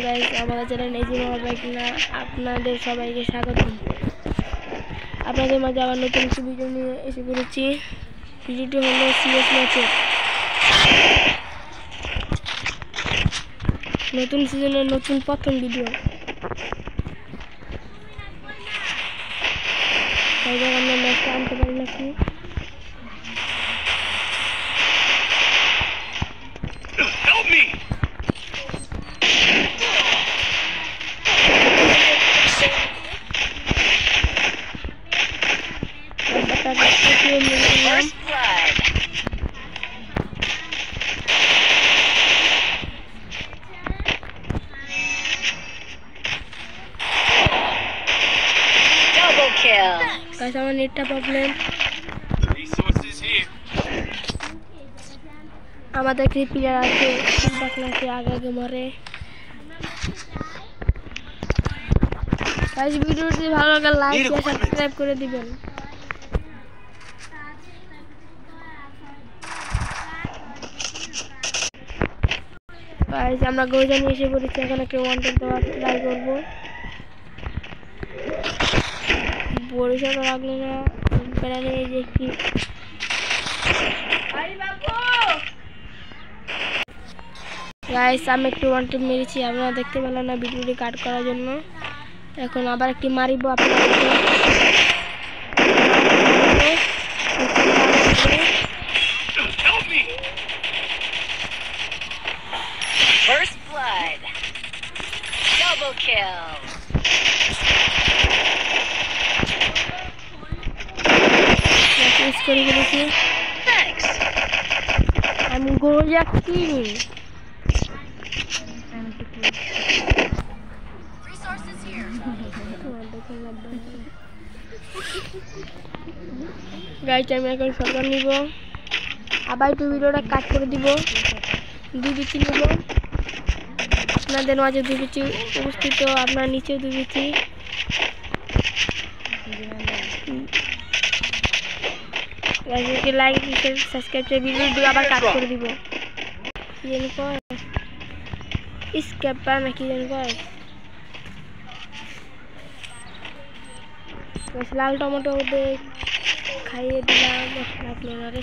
Guys, আমাদের channel easy mobile না আপনাদের সবাইকে স্বাগতম। আপনাদের মাঝে আবার নতুন একটি ভিডিও নিয়ে এসে পড়েছি। ভিডিওটি হলো সিএস ম্যাচের নতুন সিজনের নতুন প্রথম ভিডিও। এবার আমরা ম্যাচটা আনতে পারি নাকি? First blood. Double kill. Guys, আমার নেটটা প্রবলেম। Resources here. আমাদের কি প্লেয়ার আছে দেখলাম আগে মরে। গাইস, ভিডিওটি ভালো লাগলে লাইক ও সাবস্ক্রাইব করে দিবেন। গাইস, আমরা গোজা নিয়ে এসে পড়েছি। এখন একটা ওয়ান্টেড দেওয়ার ট্রাই করবো। বরিশাল লাগলো না প্যারানে এই যে কি গাইস, আমি একটু ওয়ান্টেড মেরেছি, আপনারা দেখতে পেলেন না ভিডিওটি কাট করার জন্য। এখন আবার একটি মারিব আপনাদেরকে। First blood. Double kill. Thanks. I'm Goja King. Resources here. Guys, আমি এখন সরকার নিব। আবার একটু ভিডিওটা কাট করে দিব। দুই বিচি নিব। আপনাদের মাঝে দুই বিচি উপস্থিত, আপনার নিচে দুই বিচি। লাইক সাবস্ক্রাইব করে ভিডিওটি আবার কাট করে দিব। কি জানি কয় স্ক্যাপার নাকি জানি কয়। লাল টমেটো ওদের খাইয়ে দিলাম আপনারে।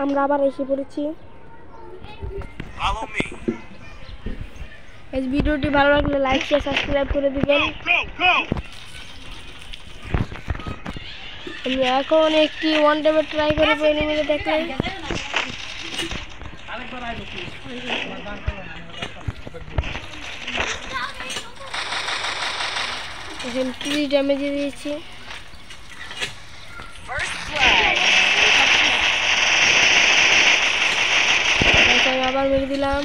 আমরা আবার এসে পড়েছি। এই ভিডিওটি ভালো লাগলে লাইক শেয়ার সাবস্ক্রাইব করে দিবেন। আমি এখন একটি ওয়ান টাইমে ট্রাই করে এনিমিতে দেখলে এখন 30 ড্যামেজ দিয়েছি। আবার মেরে দিলাম।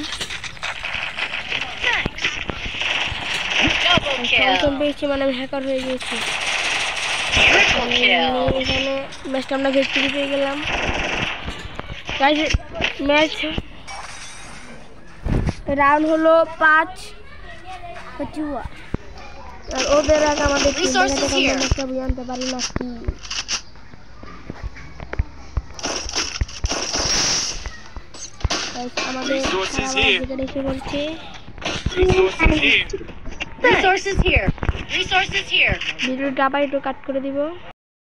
পেয়েছি মানে আমি হ্যাকার হয়ে গেছি। এখানে ম্যাচটা আমরা ভিক্টরি পেয়ে গেলাম। ম্যাচ রাউন্ড হলো 5 আর ওদের আগে আমাদের আনতে পারি না কি। আমাদের এসে বলছে Resources here. Resources here. ভিডিওটা আবার একটু কাট করে দিব।